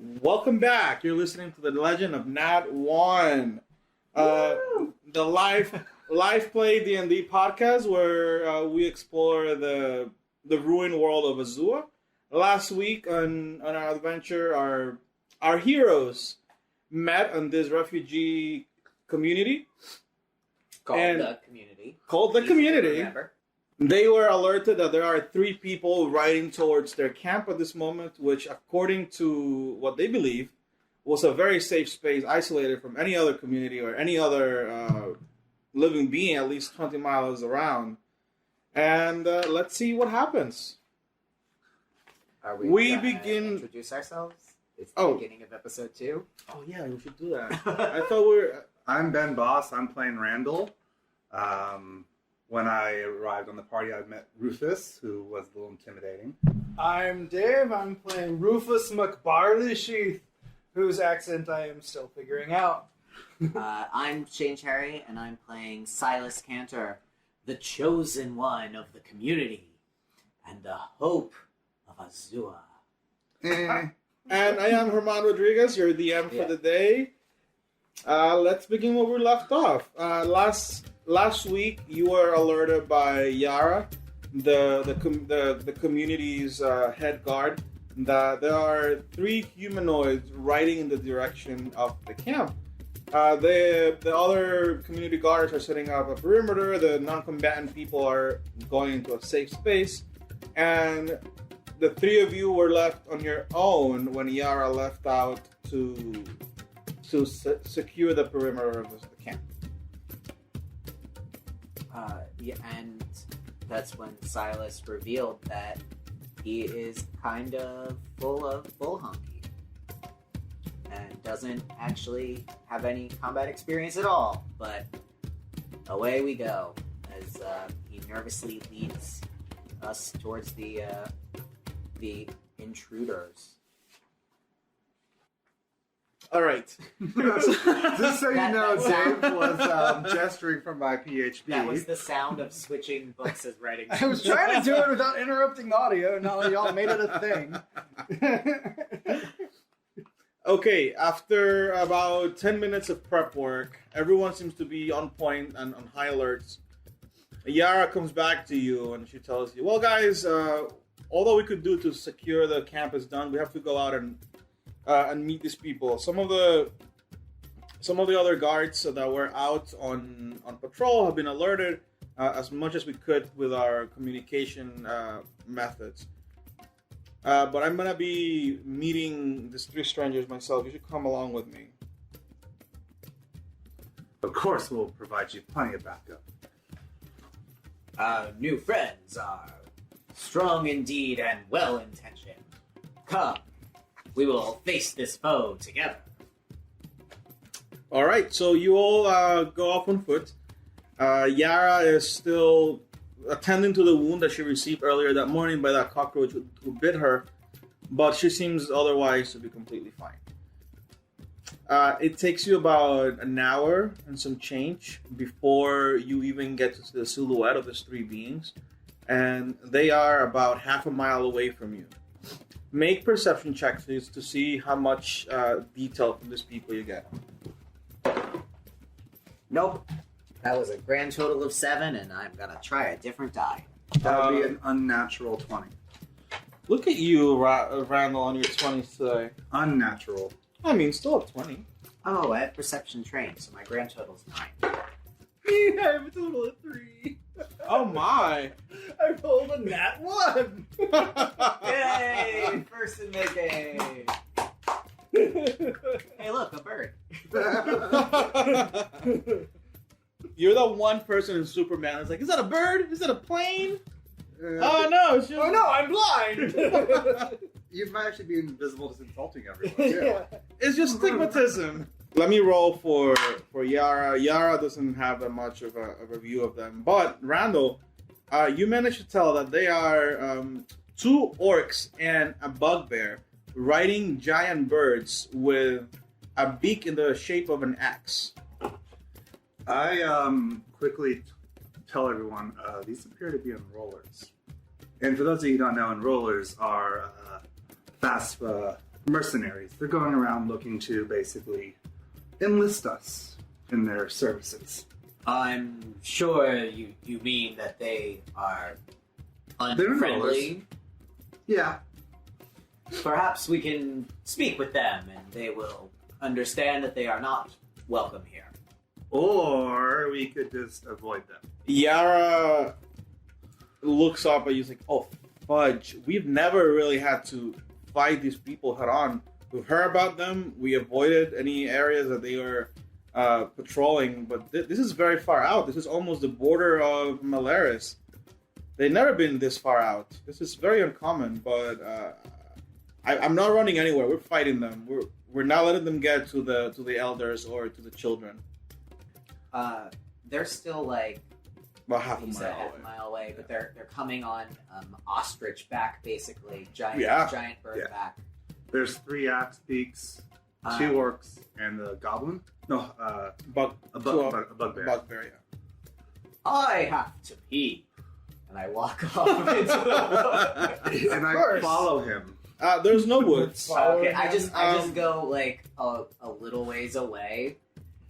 Welcome back. You're listening to the Legend of Nat 1, the live play DnD podcast where we explore the ruined world of Azua. Last week on our adventure, our heroes met on this refugee community Called the community. They were alerted that there are 3 people riding towards their camp at this moment, which, according to what they believe, was a very safe space, isolated from any other community or any other living being, at least 20 miles around. And let's see what happens. Are we begin. Introduce ourselves. It's the beginning of episode 2. Oh yeah, we should do that. I thought we were. I'm Ben Boss. I'm playing Randall. When I arrived on the party, I met Rufus, who was a little intimidating. I'm Dave. I'm playing Rufus McBarley-Sheath, whose accent I am still figuring out. I'm Shane Cherry, and I'm playing Sylas Cantor, the chosen one of the community, and the hope of Azua. And I am Germán Rodriguez, your DM for the day. Let's begin where we left off. Last week, you were alerted by Yara, the community's head guard, that there are 3 humanoids riding in the direction of the camp. The other community guards are setting up a perimeter. The non-combatant people are going into a safe space, and the 3 of you were left on your own when Yara left out to secure the perimeter of the camp. And that's when Sylas revealed that he is kind of full of bull honky and doesn't actually have any combat experience at all. But away we go as he nervously leads us towards the intruders. All right. Just so you know, Dave was gesturing from my PhD. That was the sound of switching books as writing. I was trying to do it without interrupting audio, and now y'all made it a thing. Okay, after about 10 minutes of prep work, everyone seems to be on point and on high alerts. Yara comes back to you and she tells you, well, guys, although we could do to secure the camp is done, we have to go out and meet these people. Some of the other guards that were out on patrol have been alerted as much as we could with our communication methods. But I'm gonna be meeting these 3 strangers myself. You should come along with me. Of course, we'll provide you plenty of backup. Our new friends are strong indeed and well-intentioned. Come. We will face this foe together. All right, so you all go off on foot. Yara is still attending to the wound that she received earlier that morning by that cockroach who bit her, but she seems otherwise to be completely fine. It takes you about an hour and some change before you even get to the silhouette of these 3 beings, and they are about half a mile away from you. Make perception checks to see how much detail from these people you get. Nope. That was a grand total of 7, and I'm gonna try a different die. That would be an unnatural 20. Look at you, Randall, on your 20s today. Unnatural. I mean, still at 20. Oh, I have perception trained, so my grand total's 9. I have a total of 3. Oh my! I rolled a nat 1. Yay! First in the game. Hey, look, a bird. You're the one person in Superman that's like, is that a bird? Is that a plane? Oh no, it's just... Oh no, I'm blind. You might actually be invisible, just insulting everyone. Yeah. It's just stigmatism. Let me roll for Yara. Yara doesn't have that much of a view of them. But, Randall, you managed to tell that they are 2 orcs and a bugbear riding giant birds with a beak in the shape of an axe. I quickly tell everyone, these appear to be enrollers. And for those of you who don't know, enrollers are FAFSA mercenaries. They're going around looking to basically enlist us in their services. I'm sure you mean that they are They're unfriendly. Yeah. Perhaps we can speak with them and they will understand that they are not welcome here. Or we could just avoid them. Yara looks up at you like, oh, fudge. We've never really had to fight these people head on. We've heard about them. We avoided any areas that they were patrolling, but this is very far out. This is almost the border of Malaris. They've never been this far out. This is very uncommon, but I'm not running anywhere. We're fighting them. We're not letting them get to the elders or to the children. They're still like About half a he's mile a half away. a mile away, but they're coming on ostrich back, basically giant bird Yeah. back. There's 3 axe peaks, 2 orcs, and a goblin. No, a bugbear. Bugbear, yeah. I have to pee, and I walk off into the. And I course. follow him. There's no woods. Okay, I just Um, go like a little ways away,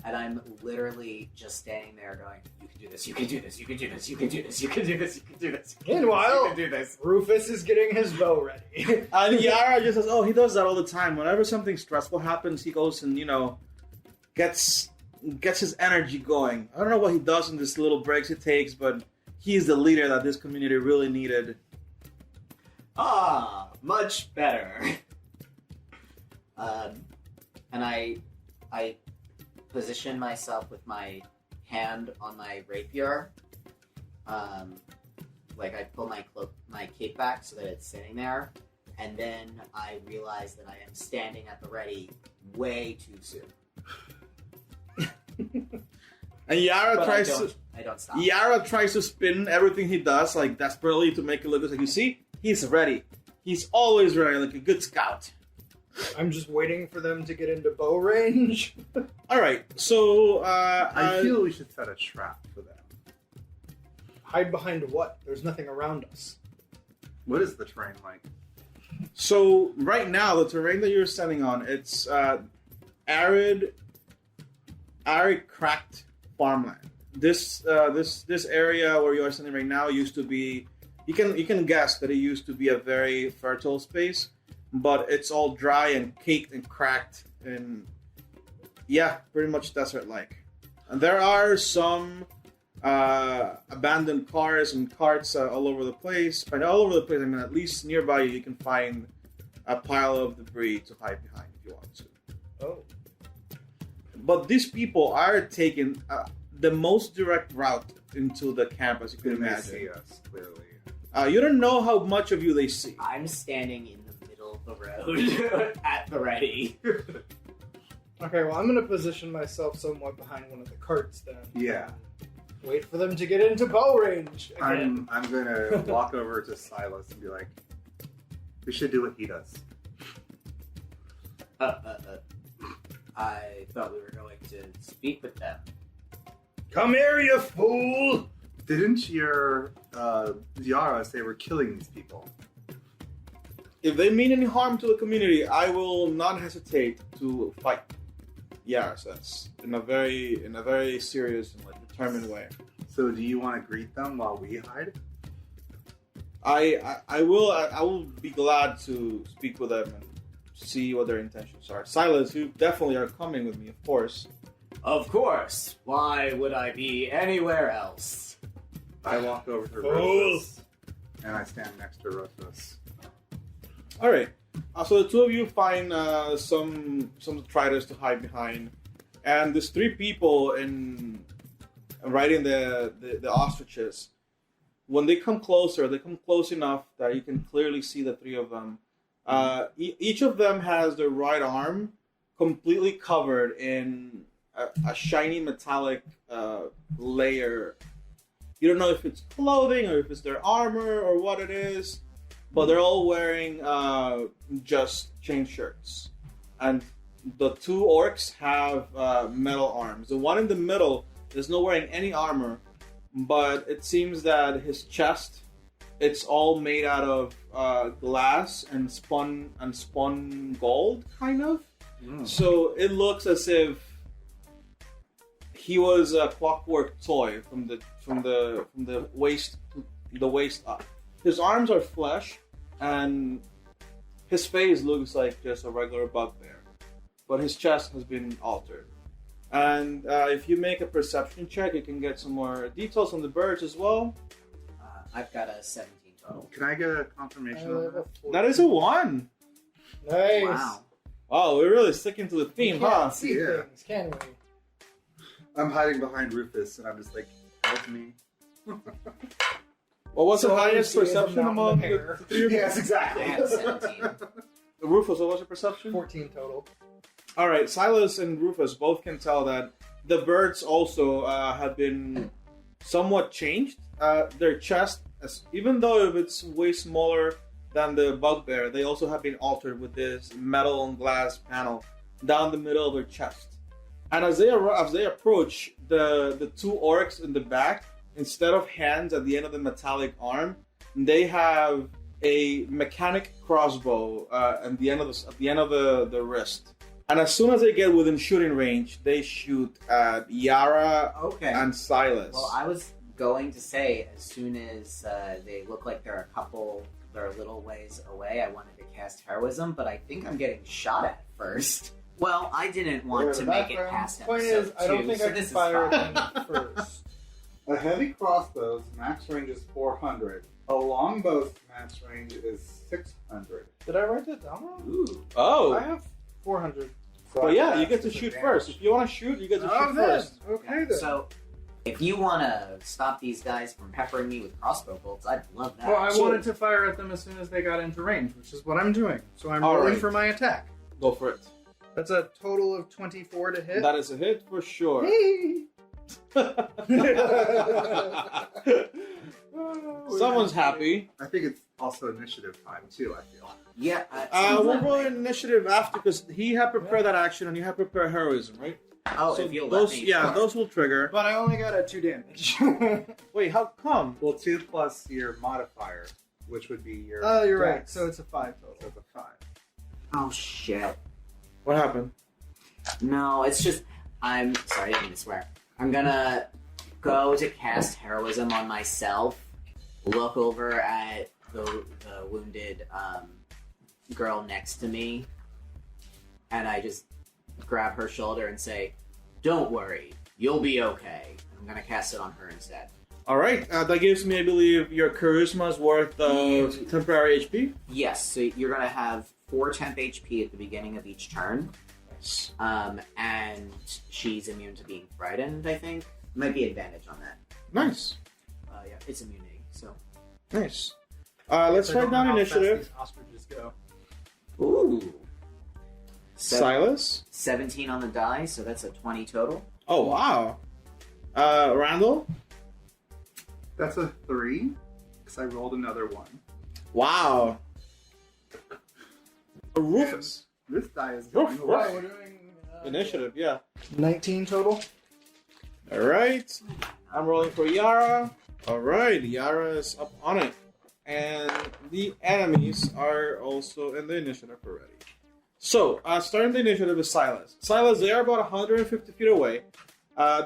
and I'm literally just standing there going, "You can do this. You can do this. You can do this. You can do this. You can do this. You can do this. Meanwhile, you can do this." Rufus is getting his bow ready. And Yara just says, oh, he does that all the time. Whenever something stressful happens, he goes and, gets his energy going. I don't know what he does in these little breaks he takes, but he's the leader that this community really needed. Ah, much better. And I position myself with my hand on my rapier. Like I pull my cape back so that it's sitting there, and then I realize that I am standing at the ready way too soon. And Yara But tries I don't stop. Yara tries to spin everything he does, like desperately to make it look like, you see, he's ready. He's always ready, like a good scout. I'm just waiting for them to get into bow range. All right, so I feel we should set a trap for them. Hide behind what? There's nothing around us. What is the terrain like? So right now, the terrain that you're standing on, it's arid, cracked farmland. This area where you are standing right now used to be. You can guess that it used to be a very fertile space, but it's all dry and caked and cracked and yeah, pretty much desert-like. And there are some abandoned cars and carts all over the place. But all over the place, I mean, at least nearby you can find a pile of debris to hide behind if you want to. Oh. But these people are taking the most direct route into the camp, as you can They may imagine. see us, clearly. You don't know how much of you they see. I'm standing in the middle of the road at the ready. Okay, well, I'm going to position myself somewhat behind one of the carts then. Yeah. Wait for them to get into bow range again. I'm gonna walk over to Sylas and be like, we should do what he does. I thought we were going to speak with them. Come here, you fool! Didn't your Yara say we're killing these people? If they mean any harm to the community, I will not hesitate to fight. Yara says in a very serious and determined way. So do you want to greet them while we hide? I will be glad to speak with them and see what their intentions are. Sylas, you definitely are coming with me, of course. Of course. Why would I be anywhere else? I walk over to Fool. Rufus and I stand next to Rufus. All right. So the two of you find some detritus to hide behind, and there's 3 people riding the ostriches. When they come closer, they come close enough that you can clearly see the 3 of them. Each of them has their right arm completely covered in a shiny metallic layer. You don't know if it's clothing or if it's their armor or what it is, but they're all wearing just chain shirts. And the 2 orcs have metal arms. The one in the middle is not wearing any armor, but it seems that his chest It's all made out of glass and spun gold, kind of. So it looks as if he was a clockwork toy from the waist up. His arms are flesh, and his face looks like just a regular bugbear, but his chest has been altered. And if you make a perception check, you can get some more details on the birds as well. I've got a 17 total. Can I get a confirmation of that? That is a 1. Nice. Wow. Oh, we're really sticking to the theme, We can't huh? see Yeah. things, can we? I'm hiding behind Rufus, and I'm just like, help me. What was So the all you highest see is a perception mountain among of the hair. three of you? Yes, exactly. I have 17. Rufus, what was your perception? 14 total. All right, Sylas and Rufus both can tell that the birds also have been somewhat changed. Their chest, even though it's way smaller than the bugbear, they also have been altered with this metal and glass panel down the middle of their chest. And as they approach the two orcs in the back, instead of hands at the end of the metallic arm, they have a mechanic crossbow at the end of the wrist. And as soon as they get within shooting range, they shoot at Yara Okay. and Sylas. Well, I was going to say, as soon as they look like they're a little ways away, I wanted to cast heroism, but I think I'm getting shot at first. Well, I didn't want to make it past Point episode is, I don't 2, think so I can this is fire fine. them first. A heavy crossbow's max range is 400. A longbow's max range is 600. Did I write that down wrong? Ooh. Oh, I have 400. So but I yeah, have you get to this shoot advantage. first. If you want to shoot, you get to Oh, shoot then. first. Okay, then. So, if you want to stop these guys from peppering me with crossbow bolts, I'd love that. Well, I So- wanted to fire at them as soon as they got into range, which is what I'm doing. So I'm All rolling right. for my attack. Go for it. That's a total of 24 to hit. That is a hit for sure. Someone's happy. I think it's also initiative time, too, I feel. Yeah. We're going initiative after because he had prepared that action and you had prepared heroism, right? Oh, So if you'll those, let me. yeah, sure. those will trigger. But I only got a 2 damage. Wait, how come? Well, 2 plus your modifier, which would be your. Oh, you're right. dex. So it's a 5 So total. it's a 5. Oh, shit. What happened? No, it's just. I'm sorry, I didn't mean to swear. I'm gonna go to cast heroism on myself, look over at the wounded girl next to me, and I just grab her shoulder and say, "Don't worry, you'll be okay." I'm gonna cast it on her instead. All right, that gives me, I believe, your charisma's worth of temporary HP. Yes, so you're gonna have 4 temp HP at the beginning of each turn. Nice. And she's immune to being frightened, I think. Might be advantage on that. Nice. Yeah, it's immunity, so. Nice. Let's I write don't know down how initiative. fast these ostriches go. Ooh. Silas. 17 on the die, so that's a 20 total. Oh, wow. Randall. That's a 3, because I rolled another 1. Wow. Rufus. This die is Roof, going roof. away. We're doing Initiative, yeah. 19 total. All right. I'm rolling for Yara. All right, Yara is up on it. And the enemies are also in the initiative already. So, starting the initiative is Sylas. Sylas, they are about 150 feet away.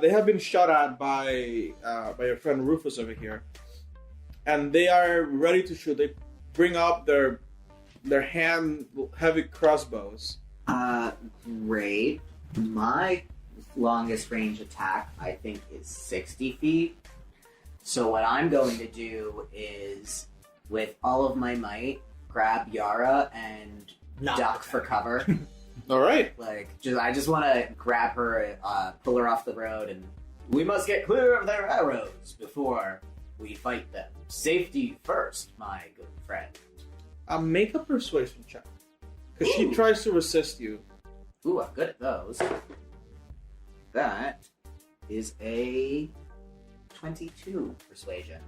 They have been shot at by your friend Rufus over here. And they are ready to shoot. They bring up their hand-heavy crossbows. Great. My longest range attack, I think, is 60 feet. So what I'm going to do is, with all of my might, grab Yara and duck for cover. All right. I just want to grab her, pull her off the road, and we must get clear of their arrows before we fight them. Safety first, my good friend. Make a persuasion check. Because she tries to resist you. Ooh, I'm good at those. That is a 22 persuasion.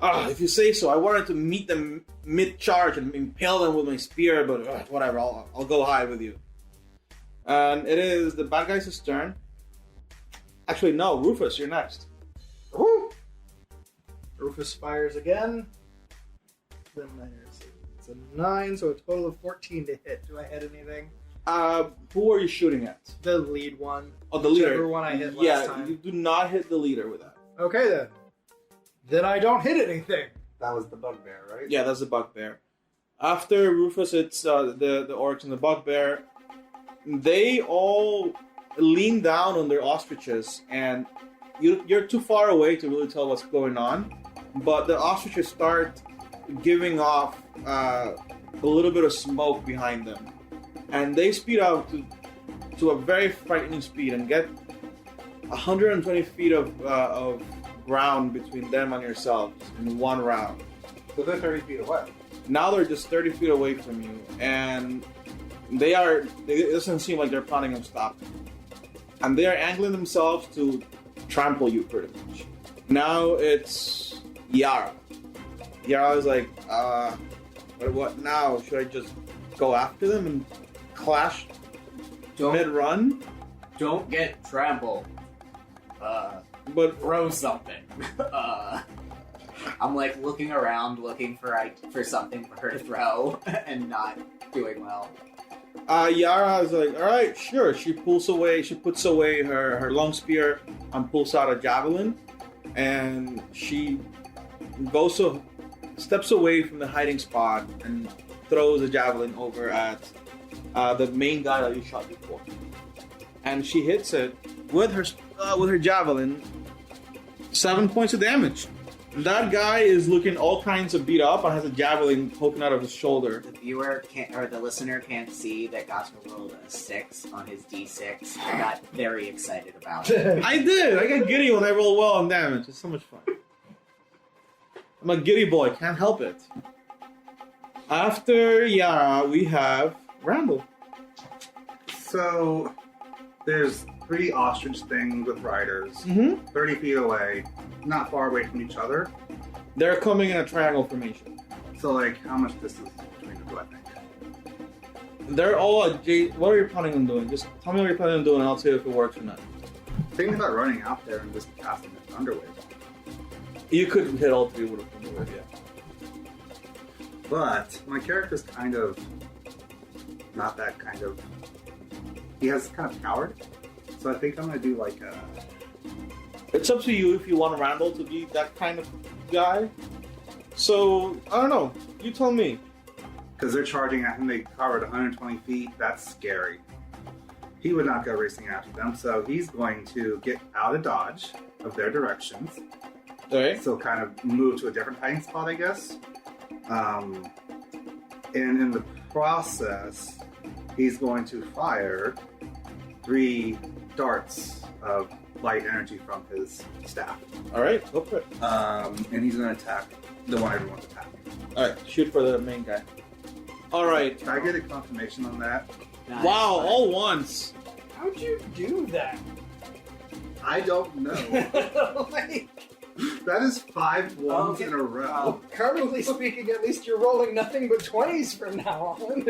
If you say so. I wanted to meet them mid-charge and impale them with my spear, but whatever, I'll go high with you. And it is the bad guy's turn. Actually, no, Rufus, you're next. Rufus fires again. then it's a 9, so a total of 14 to hit. Do I hit anything? Who are you shooting at? The lead one. Oh, the leader. Whichever one I hit last time. You do not hit the leader with that. Okay, then. Then I don't hit anything. That was the bugbear, right? Yeah, that's the bugbear. After Rufus, it's the orcs and the bugbear. They all lean down on their ostriches, and you're too far away to really tell what's going on. But the ostriches start giving off a little bit of smoke behind them, and they speed up to a very frightening speed and get 120 feet of ground between them and yourselves in one round. So they're 30 feet away. Now they're just 30 feet away from you, and it doesn't seem like they're planning on stopping. And they are angling themselves to trample you, pretty much. Now it's Yara. Yara is like, what now? Should I just go after them and clash mid-run? Don't get trampled. But Throw something. I'm like looking around, looking for something for her to throw, and not doing well. Yara is like, all right, sure. She puts away her long spear and pulls out a javelin, and she steps away from the hiding spot and throws a javelin over at the main guy that you shot before, and she hits it with her javelin. 7 points of damage. That guy is looking all kinds of beat up and has a javelin poking out of his shoulder. The viewer can't, or the listener can't see that Gosper rolled a 6 on his D6. I got very excited about it. I did. I get giddy when I roll well on damage. It's so much fun. I'm a giddy boy. Can't help it. After Yara, we have Randall. So there's 3 ostrich things with riders, 30 feet away, not far away from each other. They're coming in a triangle formation. So, like, how much distance between them do I think? They're all what are you planning on doing? Just tell me what you're planning on doing and I'll see if it works or not. Thinking about running out there and just casting the Thunderwave. You could hit all 3 with a Thunderwave, yeah. But my character's kind of not that kind of. He has kind of coward. So I think I'm gonna do like a. It's up to you if you want Randall to be that kind of guy. So I don't know. You tell me. Because they're charging at him, they covered 120 feet. That's scary. He would not go racing after them, so he's going to get out of dodge of their directions. Okay. So kind of move to a different hiding spot, I guess. And in the process, he's going to fire 3 darts of light energy from his staff. All right, go for it. And he's going to attack the one everyone's attacking. All right, shoot for the main guy. All right. Can I get a confirmation on that? Nice. Wow, all once. How'd you do that? I don't know. Like, That is 5 ones Okay. in a row. currently speaking, at least you're rolling nothing but 20s from now on.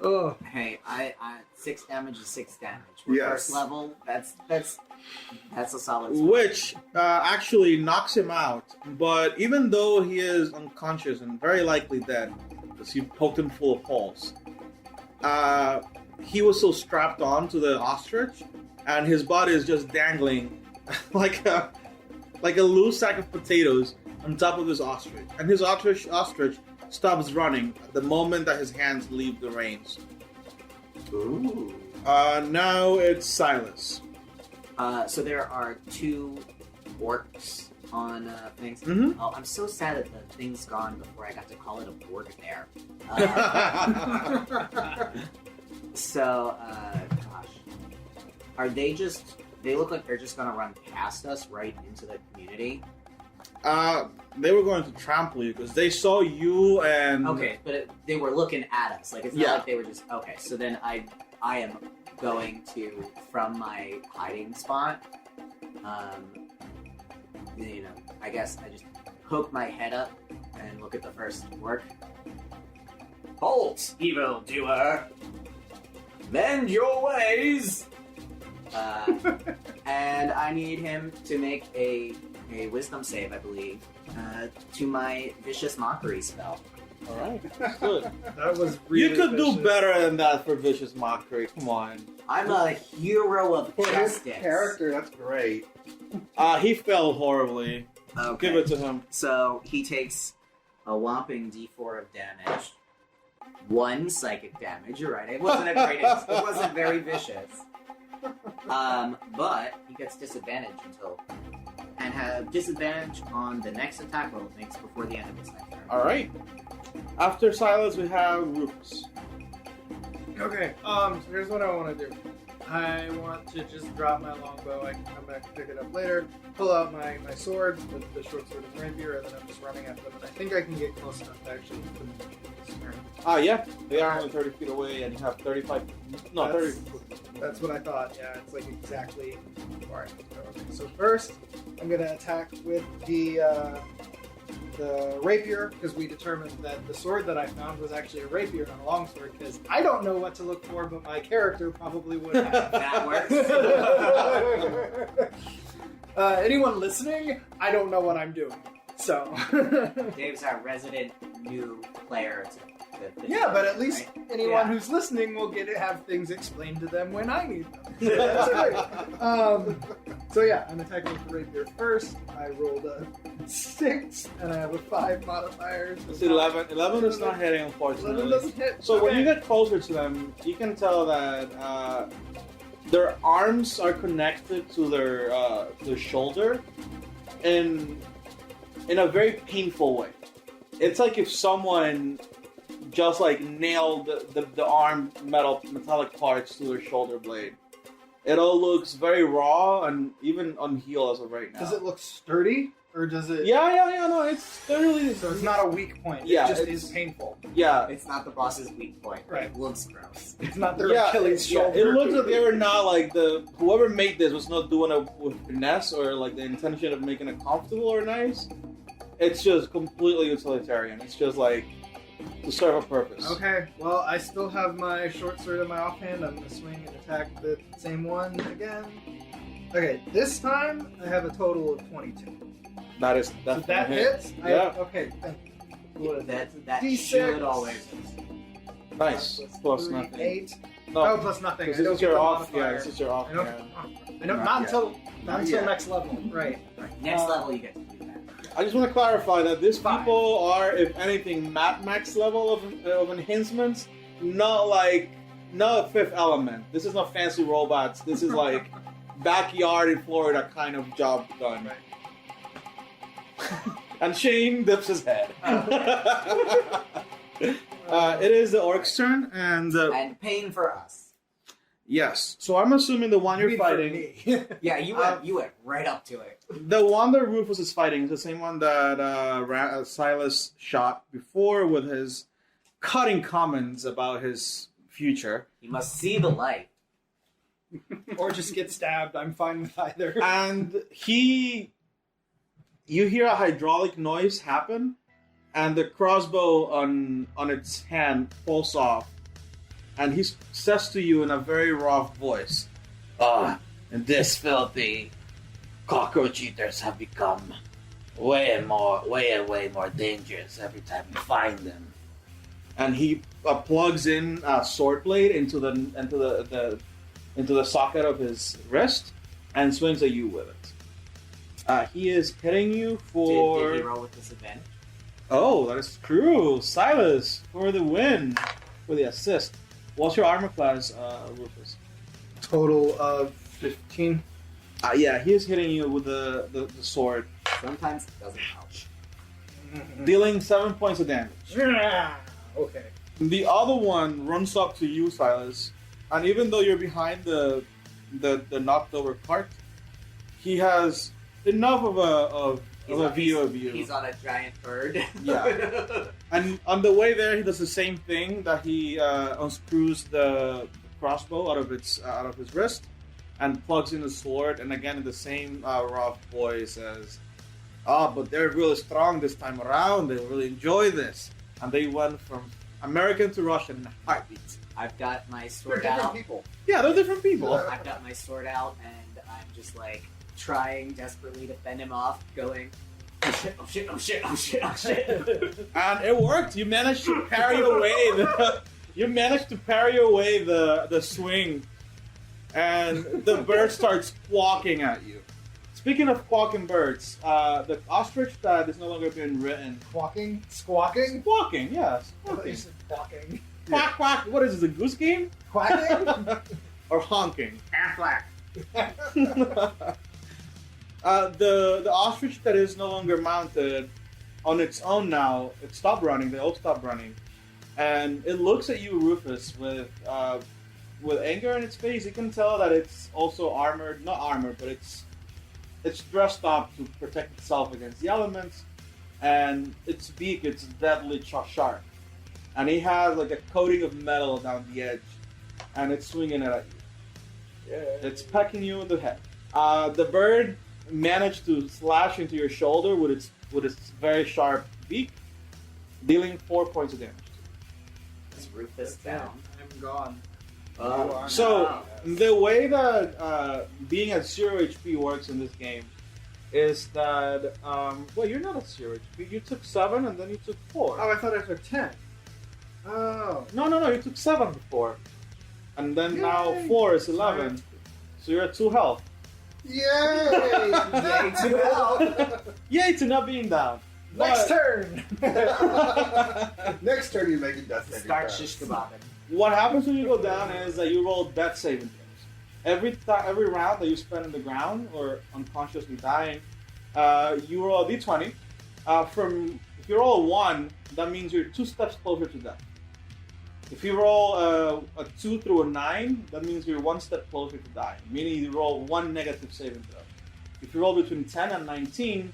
Oh, Hey, I 6 damage is 6 damage. For Yes. first level, that's a solid. Which actually knocks him out. But even though he is unconscious and very likely dead, because you poked him full of holes, he was so strapped on to the ostrich, and his body is just dangling like a loose sack of potatoes on top of this ostrich. And his ostrich stops running the moment that his hands leave the reins. Ooh. Now it's Sylas. So there are 2 orcs on things. Mhm. Oh, I'm so sad that the thing's gone before I got to call it a borg there. So, gosh. Are they just... They look like they're just gonna run past us right into the community. They were going to trample you because they saw you and... Okay, but they were looking at us. Like, it's not Yeah. like they were just... Okay, so then I am going to, from my hiding spot, I guess I just poke my head up and look at the first orc. Halt, evildoer! Mend your ways! And I need him to make a wisdom save, I believe. to my vicious mockery spell. All right, good. That was really You could do vicious. better than that for vicious mockery. Come on. I'm a hero of For his justice. character, that's great. He fell horribly. Okay. Give it to him. So he takes a whopping D4 of damage. 1 psychic damage. You're right. It wasn't a great. It wasn't very vicious. But he gets disadvantage and have disadvantage on the next attack roll it makes before the end of his next turn. All right. After Sylas, we have Rufus. Okay, so here's what I want to do. I want to just drop my longbow. I can come back and pick it up later. Pull out my sword, the short sword and rapier, and then I'm just running at them. And I think I can get close enough to actually put them this turn. Yeah. They are only 30 feet away, and you have 35. No, 30. That's what I thought. Yeah, it's like exactly where I can go. Okay, so first, I'm going to attack with the rapier, because we determined that the sword that I found was actually a rapier, not a longsword, because I don't know what to look for, but my character probably would have. That works. Anyone listening, I don't know what I'm doing. So. Dave's our resident new player to Yeah, but at least right? anyone Yeah. who's listening will get to have things explained to them when I need them. So that's great. So yeah, I'm attacking with the rapier first. I rolled a 6, and I have a 5 modifiers. It's 11. 11 is not hitting, 11 unfortunately. doesn't hit. So when you Okay. get closer to them, you can tell that their arms are connected to their shoulder in a very painful way. It's like if someone just like nailed the arm metallic parts to their shoulder blade. It all looks very raw and even unhealed as of right now. Does it look sturdy, or does it? Yeah, no, it's literally. So it's not a weak point. Yeah, it just it's- is painful. Yeah, It's not the boss's weak point. Right. It looks gross. It's not their yeah, Achilles yeah, shoulder. it looks like they were not like whoever made this was not doing it with finesse or like the intention of making it comfortable or nice. It's just completely utilitarian. It's just like to serve a purpose. Okay, well, I still have my short sword in my offhand. I'm going to swing and attack the same one again. Okay, this time I have a total of 22. That is So that's that a hit. hits? Yeah. Okay, thank you. What is That D6. should always. Nice. Plus 3, nothing. 8. No, Oh, plus nothing. because I this don't is get your the off. modifier. Yeah, this is your off. I don't, hand. I don't, Not not yet. until Not yet. next level. Right. Next level, you get to do that. I just want to clarify that these Fine. people are, if anything, Mad Max level of enhancements, not Fifth Element. This is not fancy robots. This is like backyard in Florida kind of job done. And Shane dips his head. It is the orc's turn, and And pain for us. yes. So I'm assuming the one you're Mean for fighting. me. Yeah, you went right up to it. The one that Rufus is fighting is the same one that Sylas shot before with his cutting comments about his future. You must see the light. Or just get stabbed. I'm fine with either. And you hear a hydraulic noise happen, and the crossbow on its hand falls off, and he says to you in a very rough voice, and this filthy cockroach eaters have become way more dangerous every time you find them. And he plugs in a sword blade into the socket of his wrist and swings at you with it. He is hitting you for. Did he roll with disadvantage? Oh, that is true. Sylas for the win, for the assist. What's your armor class, Rufus? Total of 15. Yeah, he is hitting you with the sword, Sometimes it doesn't help. dealing 7 points of damage. Okay. The other one runs up to you, Sylas, and even though you're behind the knocked over cart, he has enough of a view of you. He's on a giant bird. Yeah. And on the way there, he does the same thing, that he unscrews the crossbow out of his wrist and plugs in the sword. And again, in the same rough voice, says, but they're really strong this time around. They really enjoy this." And they went from American to Russian in a heartbeat. I've got my They're sword different out. people. Yeah, they're different people. I've got my sword out, and I'm just like trying desperately to fend him off, going, Oh shit, oh shit, oh shit, oh shit, oh shit. And it worked. You managed to parry away the swing, and the bird starts squawking at you. Speaking of squawking birds, the ostrich that is no longer being written. Quacking? Squawking? Squawking, yes. I thought you said quacking. Quack, quack. What is this, a goose game? Quacking? Or honking? Affleck. The ostrich that is no longer mounted on its own now, it stopped running. They all stopped running, and it looks at you, Rufus, with anger in its face. You can tell that it's also armored, not armored, but it's dressed up to protect itself against the elements, and its beak, it's deadly sharp, and he has like a coating of metal down the edge, and it's swinging it at you. Yeah. It's pecking you in the head. The bird managed to slash into your shoulder with its very sharp beak, dealing 4 points of damage. Is Rufus down? I'm gone. So the way that being at 0 HP works in this game is that well, you're not at 0 HP. You took 7 and then you took 4. Oh, I thought I took 10. Oh. No, you took 7 before, and then now Yay! 4 is 11. So you're at 2 health. Yay! Yay to hell! Yay to not being down. Next turn! Next turn, you make a death saving Start throw. shish kebabbing. What happens when you go down is that you roll death saving throws. Every round that you spend on the ground or unconsciously dying, you roll a d20. If you roll a 1, that means you're 2 steps closer to death. If you roll a 2 through a 9, that means you're 1 step closer to dying, meaning you roll 1 negative saving throw. If you roll between 10 and 19,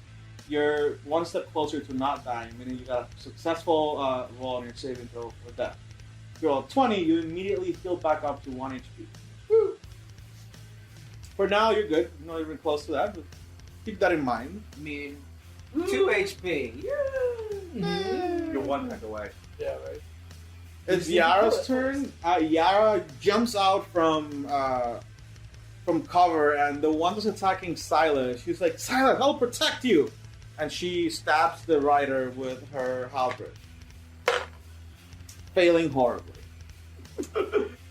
you're 1 step closer to not dying, meaning you got a successful roll on your saving throw for death. If you roll a 20, you immediately heal back up to 1 HP. Woo! For now, you're good. You're not even close to that, but keep that in mind. I mean, 2 HP. You're 1 hit away. Yeah, right. It's Yara's turn. Yara jumps out from cover, and the one that's attacking Sylas, she's like, Sylas, I'll protect you! And she stabs the rider with her halberd. Failing horribly.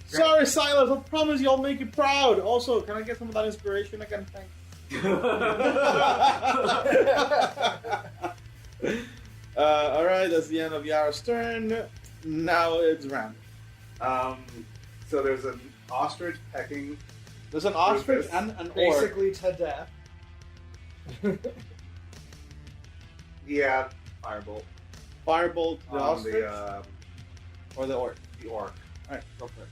Sorry, Sylas, I promise you I'll make you proud. Also, can I get some of that inspiration again? Thanks. Alright, that's the end of Yara's turn. Now it's Randall. So there's an ostrich pecking. There's an ostrich Rufus. and an orc. Basically to death. Yeah, firebolt. Firebolt the On ostrich or the orc? the orc. Alright, go for it.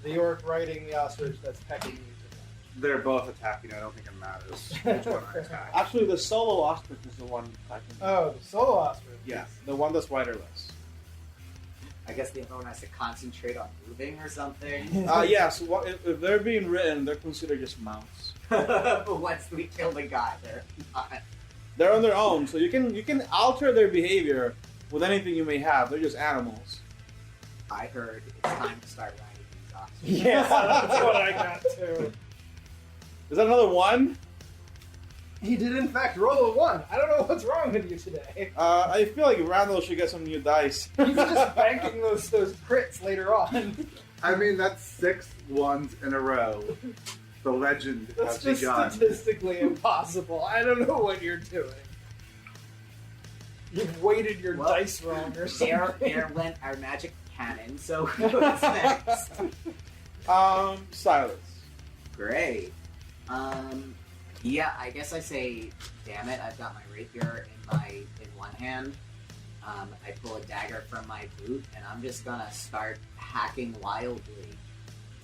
The orc riding the ostrich that's pecking you to death. They're both attacking. I don't think it matters which one I attack. Actually, the solo ostrich is the one attacking. Oh, the solo ostrich. Yeah, the one that's riderless. I guess the other one has to concentrate on moving or something. Yeah, so if they're being ridden, they're considered just mounts. But once we kill the guy, they're not. They're on their own, so you can alter their behavior with anything you may have. They're just animals. I heard it's time to start riding these oxen. Yeah, that's what I got too. Is that another one? He did in fact roll a 1. I don't know what's wrong with you today. I feel like Randall should get some new dice. He's just banking those crits later on. I mean, that's 6 ones in a row. The legend That's has just begun. statistically impossible. I don't know what you're doing. You've weighted your Well, dice wrong or something. There went our magic cannon, so what's next? Sylas. Great. Yeah, I guess I say, damn it, I've got my rapier in one hand. I pull a dagger from my boot, and I'm just gonna start hacking wildly.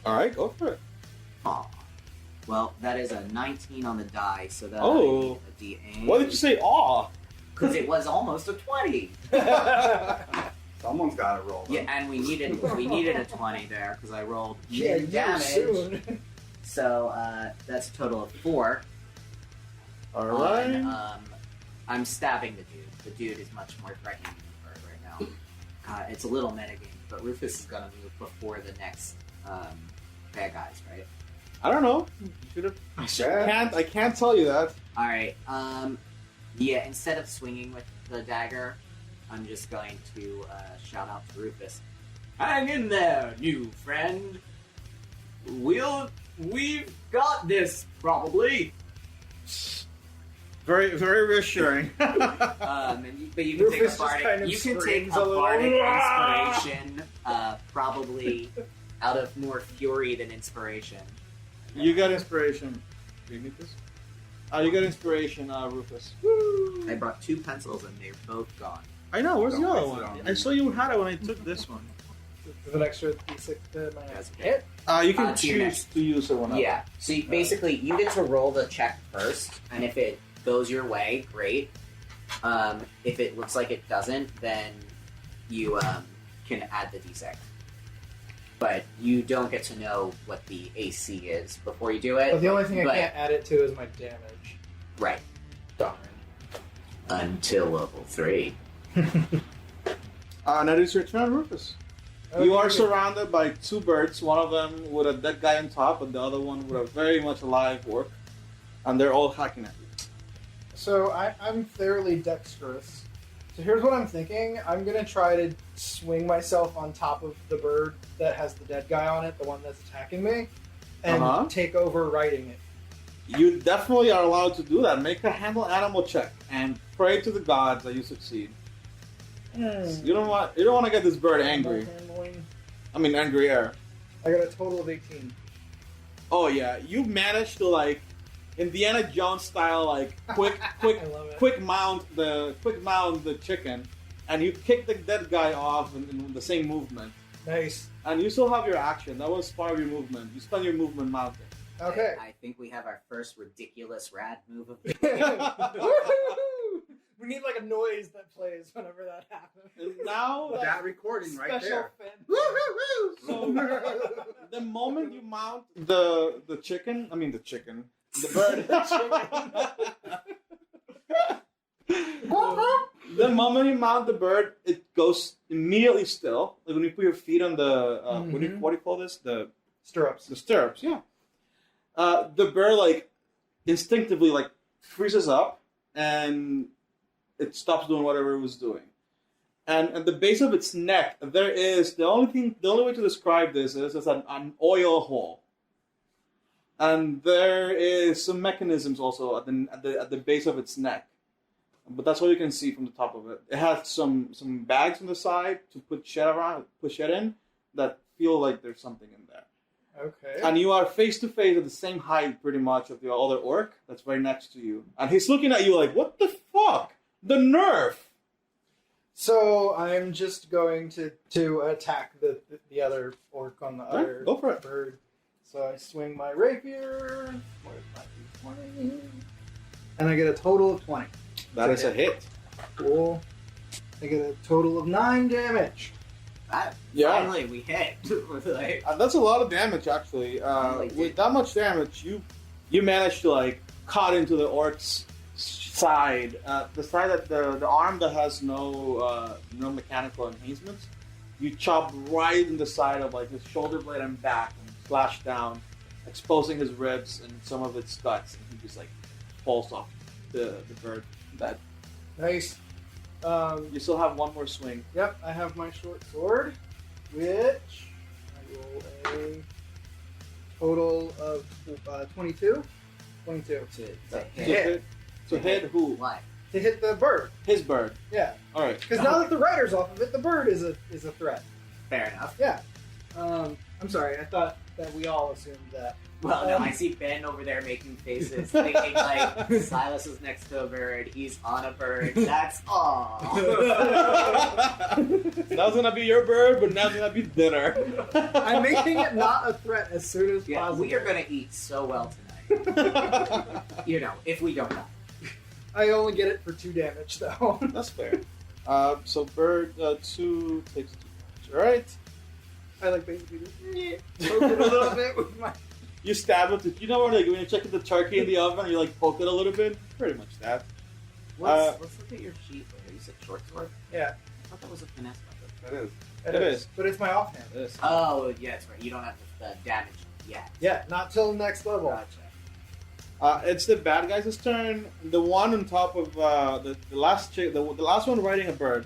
Alright, go for it. Aw. Well, that is a 19 on the die, so that Oh. I need a D8. Why did you say aw? Because it was almost a 20. Someone's got to roll them. Yeah, and we needed a 20 there because I rolled Yeah, mid you damage. soon. So that's a total of 4. Alright. And, I'm stabbing the dude. The dude is much more threatening than the bird right now. It's a little metagame, but Rufus is gonna move before the next bad guys, right? I don't know. You should have. I can't tell you that. All right. Yeah, instead of swinging with the dagger, I'm just going to shout out to Rufus. Hang in there, new friend. We've got this, probably. Very, very reassuring. But you can Rufus take a bardic, kind of you can take screams a a little. bardic inspiration, probably out of more fury than inspiration. You got inspiration. Do you need this? You got inspiration, Rufus. Woo! I brought 2 pencils and they're both gone. I know. Where's the Don't other waste it one? on I saw you had it when I took this one. With an extra d6 to my That's okay. hit. You can To your choose next. to use it whenever. Yeah. So basically, you get to roll the check first, and if it goes your way, great. If it looks like it doesn't, then you can add the d6. But you don't get to know what the AC is before you do it. But the only thing I But- can't add it to is my damage. Right. Darn. Until level 3. Now it's your turn, Rufus. You are surrounded by 2 birds, one of them with a dead guy on top, and the other one with a very much alive orc. And they're all hacking at you. So I'm fairly dexterous. So here's what I'm thinking. I'm going to try to swing myself on top of the bird that has the dead guy on it, the one that's attacking me, and take over riding it. You definitely are allowed to do that. Make a handle animal check and pray to the gods that you succeed. You don't want to get this bird angry. Handling. I mean, angrier. I got a total of 18. Oh yeah, you managed to like Indiana Jones style, like I love it. quick mount the chicken, and you kick the dead guy off in the same movement. Nice. And you still have your action. That was part of your movement. You spend your movement mounting. Okay. I think we have our first ridiculous rad move of Woohoo! We need like a noise that plays whenever that happens. And now That recording right Special there. fin. So the moment you mount the bird. The moment you mount the bird, it goes immediately still. Like when you put your feet on the what do you call this? The Stirrups. stirrups. Yeah. The bird like instinctively like freezes up and it stops doing whatever it was doing. And at the base of its neck, there is the only way to describe this is it's an oil hole. And there is some mechanisms also at the base of its neck. But that's all you can see from the top of it. It has some bags on the side to put shit in that feel like there's something in there. Okay. And you are face to face at the same height pretty much of the other orc that's right next to you. And he's looking at you like, what the fuck? The nerve! So I'm just going to attack the other orc on the other go for it. bird. So I swing my rapier. Where's my d20? And I get a total of 20. That is a hit. Cool. I get a total of 9 damage. Finally, we hit. Like, That's a lot of damage, actually. With that much damage, you managed to like cut into the orc's side, the side that the arm that has no mechanical enhancements. You chop right in the side of like his shoulder blade and back, and slash down, exposing his ribs and some of its guts, and he just like falls off the bird bed. Nice. You still have one more swing. Yep, I have my short sword, which I roll a total of 22. 22. to hit. To hit who? What? To hit the bird. His bird. Yeah. All right. Because now that the rider's off of it, the bird is a threat. Fair enough. Yeah. I'm sorry, I thought that we all assumed that. Well, no, I see Ben over there making faces, thinking like Sylas is next to a bird, he's on a bird. That's all. That's gonna be your bird, but now it's gonna be dinner. I'm making it not a threat as soon as Yeah, possible. we are gonna eat so well tonight. You know, if we don't die. I only get it for 2 damage, though. That's fair. So bird 2 takes 2 damage. All right. I like basically just poke it a little bit with my... You stab it. You know where like when you're checking the turkey in the oven, you like poke it a little bit. Pretty much that. Let's look at your sheet later. You said short sword? Yeah, I thought that was a finesse weapon. It is. it is. But it's my offhand. It is. Oh, yeah, that's right. You don't have the damage yet. Yeah, not till next level. Gotcha. It's the bad guy's turn. The one on top of the last chick, the last one riding a bird.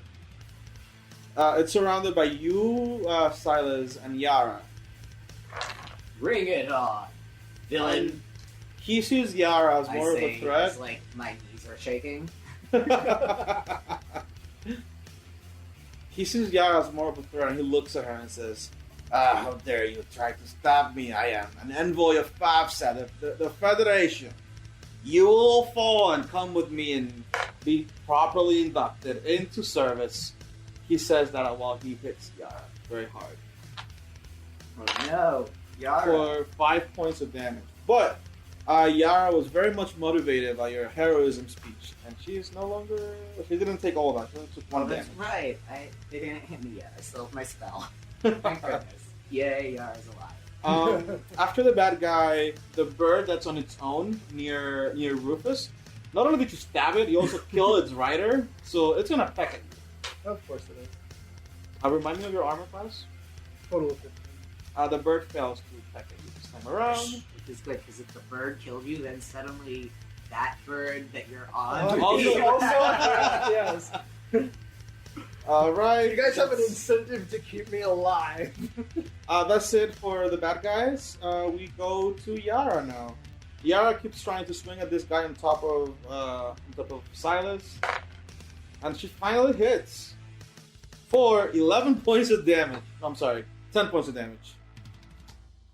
It's surrounded by you, Sylas, and Yara. Bring it on, villain. He sees Yara as I more of say a threat. as, like, my knees are shaking. He sees Yara as more of a threat, and he looks at her and says, how dare you try to stop me? I am an envoy of FAFSA, the Federation. You will fall and come with me and be properly inducted into service. He says that while he hits Yara very hard. Oh no, Yara. For 5 points of damage. But Yara was very much motivated by your heroism speech, and she is no longer. She didn't take all of that. She only took 1 Oh, that's damage. right. They didn't hit me yet. I still have my spell. Thank goodness. Yay, Yara's alive. After the bad guy, the bird that's on its own near Rufus. Not only did you stab it, you also kill its rider, so it's gonna peck at you. Of course it is. Remind me of your armor class. Total of 15. The bird fails to peck at you this time around. Which is good, because if the bird killed you, then suddenly that bird that you're on... Oh, Also- yes. Alright. You guys have an incentive to keep me alive. That's it for the bad guys. We go to Yara now. Yara keeps trying to swing at this guy on top of Sylas, and she finally hits for 11 points of damage. I'm sorry, 10 points of damage,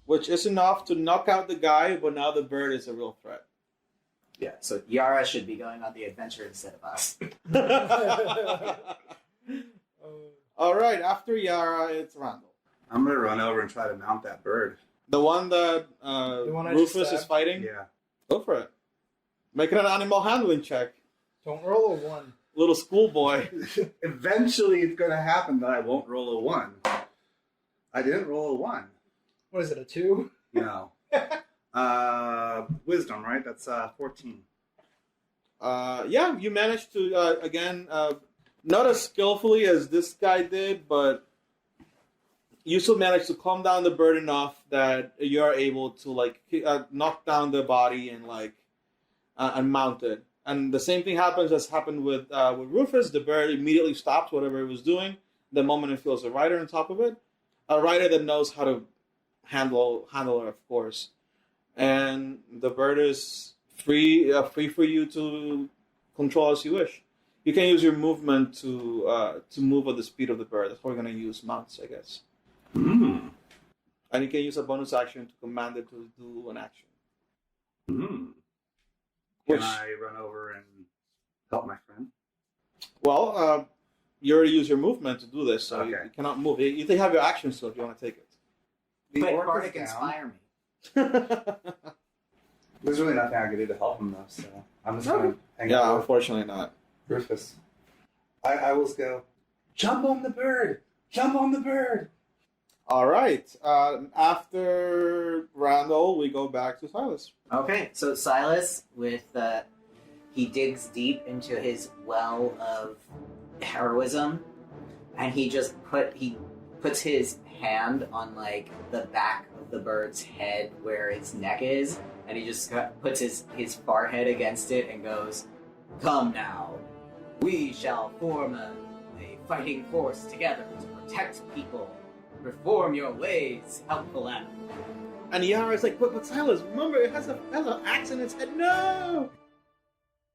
which is enough to knock out the guy. But now the bird is a real threat. Yeah, so Yara should be going on the adventure instead of us. All right, after Yara, it's Randall, I'm gonna run over and try to mount that bird. the one that one I just Rufus is stabbed? fighting. Yeah. Go for it. Make it an animal handling check. Don't roll a 1. Little schoolboy. Eventually, it's gonna happen that I won't roll a 1. I didn't roll a 1. What is it, a 2? No. Wisdom, right? That's 14. Yeah, you managed to again, not as skillfully as this guy did, but you still managed to calm down the bird enough that you are able to knock down the body and mount it. And the same thing happens as happened with Rufus. The bird immediately stops whatever it was doing the moment it feels a rider on top of it, a rider that knows how to handle her, of course. And the bird is free for you to control as you wish. You can use your movement to move at the speed of the bird. That's why we're going to use mounts, I guess. Mm. And you can use a bonus action to command it to do an action. Mm. Which, Can I run over and help my friend? well, you already use your movement to do this, so you Okay. cannot move. You can have your action still if you want to take The But orc Bardic is down. inspire me. it. There's really nothing I can do to help him though, so I'm just Okay. gonna hang Yeah, out with unfortunately not. Rufus. I will go. Jump on the bird! Jump on the bird! All right. After Randall, we go back to Sylas. Okay, so Sylas, he digs deep into his well of heroism, and he puts his hand on the back of the bird's head where its neck is, and he just puts his forehead against it and goes, "Come now, we shall form a fighting force together to protect people. Reform your ways, helpful animal." And Yara's like, but Sylas, remember, it has an axe in its head. No!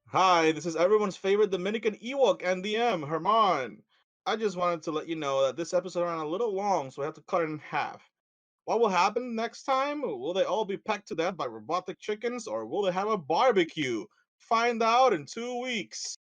Hi, this is everyone's favorite Dominican Ewok and DM, Germán. I just wanted to let you know that this episode ran a little long, so I have to cut it in half. What will happen next time? Will they all be pecked to death by robotic chickens, or will they have a barbecue? Find out in 2 weeks.